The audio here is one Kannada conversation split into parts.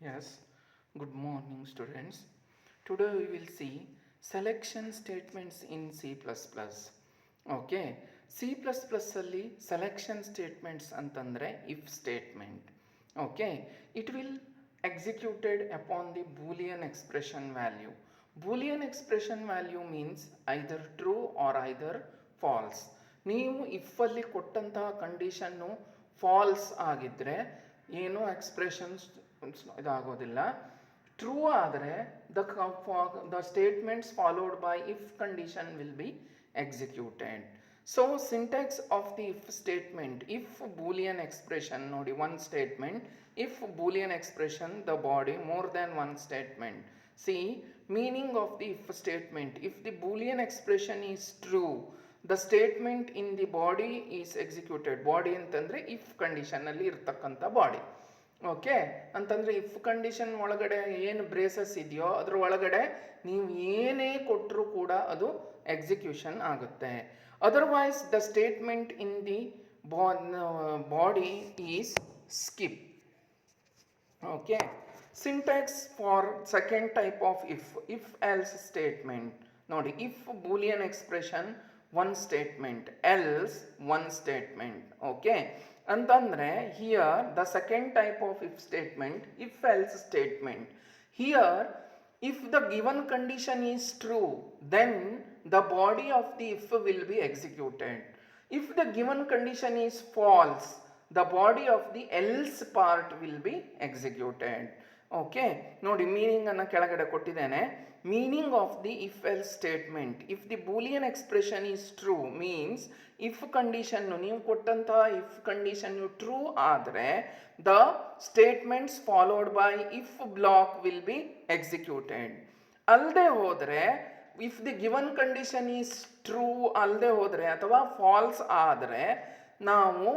Yes, good morning students. Today we will see selection statements in C++. Okay, C++ ಅಲ್ಲಿ selection statements ಅಂತಂದ್ರೆ if statement. Okay, it will executed upon the boolean expression value. Boolean expression value means either true or either false. ನೀವು ಇಫ್ ಅಲ್ಲಿ ಕೊಟ್ಟಂತಹ ಕಂಡೀಷನ್ನು ಫಾಲ್ಸ್ ಆಗಿದ್ರೆ ಏನು ಎಕ್ಸ್ಪ್ರೆಷನ್ಸ್ ಇದಾಗೋದಿಲ್ಲ. ಟ್ರೂ ಆದರೆ the statements followed by if condition will be executed. So syntax of the if statement, if boolean expression ನೋಡಿ, one statement, if boolean expression the body more than one statement. See meaning of the if statement, if the Boolean expression is true the statement in the body is executed. Body ಅಂತಂದರೆ ಇಫ್ ಕಂಡೀಷನಲ್ಲಿ ಇರ್ತಕ್ಕಂಥ ಬಾಡಿ. ಓಕೆ, ಅಂತಂದರೆ ಇಫ್ ಕಂಡೀಷನ್ ಒಳಗಡೆ ಏನು ಬ್ರೇಸಸ್ ಇದೆಯೋ ಅದ್ರ ಒಳಗಡೆ ನೀವು ಏನೇ ಕೊಟ್ಟರೂ ಕೂಡ ಅದು ಎಕ್ಸಿಕ್ಯೂಷನ್ ಆಗುತ್ತೆ. Otherwise the statement in the body is skip. Okay, syntax for second type of if else statement ನೋಡಿ. If boolean expression one statement, else one statement. Okay, ಅಂತಂದರೆ here the second type of if statement, if else statement. Here if the given condition is true, then the body of the if will be executed. If the given condition is false, the body of the else part will be executed. Okay ನೋಡಿ, ಮೀನಿಂಗನ್ನು ಕೆಳಗಡೆ ಕೊಟ್ಟಿದ್ದೇನೆ. Meaning of the if else statement, if the Boolean expression is true means if condition ನೀವು ಕೊಟ್ಟಂತಹ ಇಫ್ ಕಂಡೀಷನ್ನು ಟ್ರೂ ಆದರೆ the statements followed by if block will be executed. ಅಲ್ಲದೆ ಹೋದರೆ if the given condition is true ಅಲ್ಲದೆ ಹೋದರೆ ಅಥವಾ ಫಾಲ್ಸ್ ಆದರೆ ನಾವು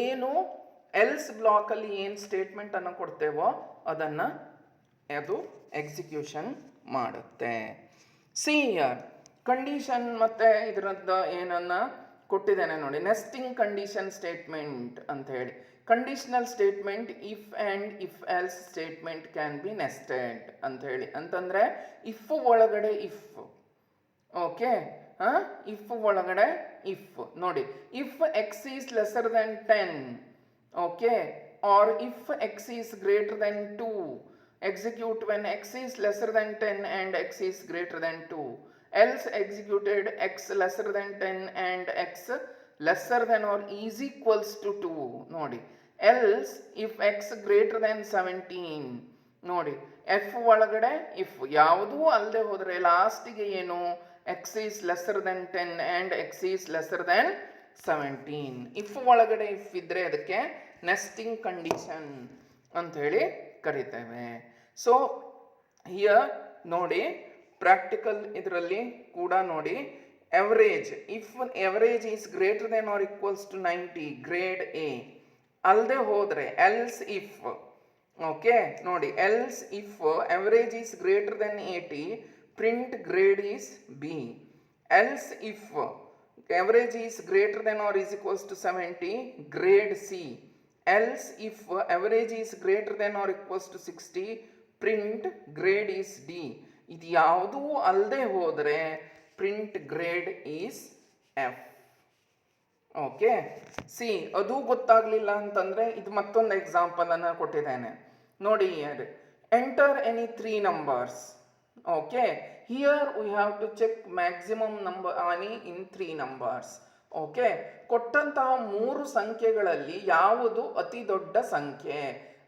ಏನು ಎಲ್ಸ್ ಬ್ಲಾಕಲ್ಲಿ ಏನು ಸ್ಟೇಟ್ಮೆಂಟನ್ನು ಕೊಡ್ತೇವೋ ಅದನ್ನು ಅದು ಎಕ್ಸಿಕ್ಯೂಷನ್ ಮಾಡುತ್ತೆ. ಸಿ ಇಯರ್ ಕಂಡೀಷನ್ ಮತ್ತು ಇದರದ್ದು ಏನನ್ನು ಕೊಟ್ಟಿದ್ದೇನೆ ನೋಡಿ, ನೆಸ್ಟಿಂಗ್ ಕಂಡೀಷನ್ ಸ್ಟೇಟ್ಮೆಂಟ್ ಅಂತ ಹೇಳಿ. Conditional statement if and if else statement can be nested ಅಂತ ಹೇಳಿ. ಅಂತಂದರೆ ಇಫ್ ಒಳಗಡೆ ಇಫ್. ಓಕೆ, ಇಫ್ ಒಳಗಡೆ ಇಫ್ ನೋಡಿ, if X is lesser then 10, okay, or if x is greater than 2, execute when x is lesser than 10 and x is greater than 2. Else executed x lesser than 10 and x lesser than or is equals to 2 ನೋಡಿ. else if x greater than 17 ನೋಡಿ. f ಒಳಗಡೆ if ಯಾವುದೂ ಅಲ್ಲದೆ ಹೋದರೆ ಲಾಸ್ಟಿಗೆ ಏನು x is lesser than 10 and x is lesser than 17. If ಒಳಗಡೆ ಇಫ್ ಇದ್ದರೆ ಅದಕ್ಕೆ ನೆಸ್ಟಿಂಗ್ ಕಂಡೀಷನ್ ಅಂತ ಹೇಳಿ ಕರಿತೇವೆ. ಸೊ ಹಿಯರ್ ನೋಡಿ, ಪ್ರಾಕ್ಟಿಕಲ್ ಇದರಲ್ಲಿ ಕೂಡ ನೋಡಿ, average if average is greater than or equals to 90 grade A ಅಲ್ಲದೆ ಹೋದರೆ ಎಲ್ಸ್ ಇಫ್. ಓಕೆ ನೋಡಿ, else if average is greater than 80 print grade is B. Else if average is greater than or is equals to 70 grade C. Else if average is greater than or equals to 60 print grade is D. ಇದು ಯಾವುದೂ ಅಲ್ಲದೆ ಹೋದರೆ print grade is F. Okay, C ಅದು ಗೊತ್ತಾಗಲಿಲ್ಲ ಅಂತಂದರೆ ಇದು ಮತ್ತೊಂದು ಎಕ್ಸಾಂಪಲನ್ನು ಕೊಟ್ಟಿದ್ದೇನೆ ನೋಡಿ. Enter any 3 numbers. Okay, here we have to check maximum number any in 3 numbers. Okay, ಕೊಟ್ಟಂತಹ 3 ಸಂಖ್ಯೆಗಳಲ್ಲಿ ಯಾವುದು ಅತಿ ದೊಡ್ಡ ಸಂಖ್ಯೆ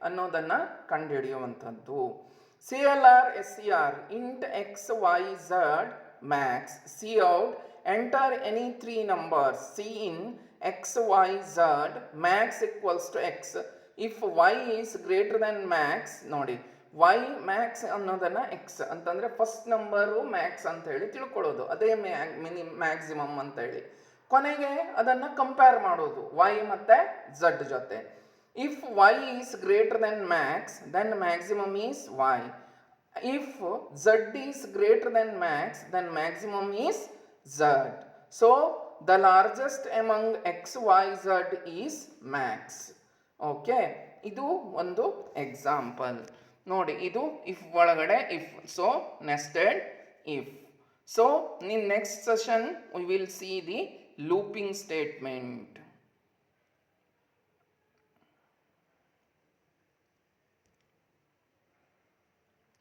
ಅನ್ನೋದನ್ನು ಕಂಡುಹಿಡಿಯುವಂಥದ್ದು. CLR SCR int x y z max cout enter any 3 numbers c in x y z max equals to x if y is greater than max ನೋಡಿ. ವೈ ಮ್ಯಾಕ್ಸ್ ಅನ್ನೋದನ್ನು ಎಕ್ಸ್ ಅಂತಂದರೆ ಫಸ್ಟ್ ನಂಬರು ಮ್ಯಾಕ್ಸ್ ಅಂತ ಹೇಳಿ ತಿಳ್ಕೊಳ್ಳೋದು, ಅದೇ ಮ್ಯಾಕ್ಸಿಮಮ್ ಅಂತ ಹೇಳಿ. ಕೊನೆಗೆ ಅದನ್ನು ಕಂಪೇರ್ ಮಾಡೋದು ವೈ ಮತ್ತು ಝಡ್ ಜೊತೆ. If y is greater than max then maximum is y. If z is greater than max then maximum is z. So the largest among x y z is max. Okay, ಇದು ಒಂದು ಎಕ್ಸಾಂಪಲ್ ನೋಡಿ ಇದು ಇಫ್ ಒಳಗಡೆ if, so nested if. So in next session we will see the looping statement.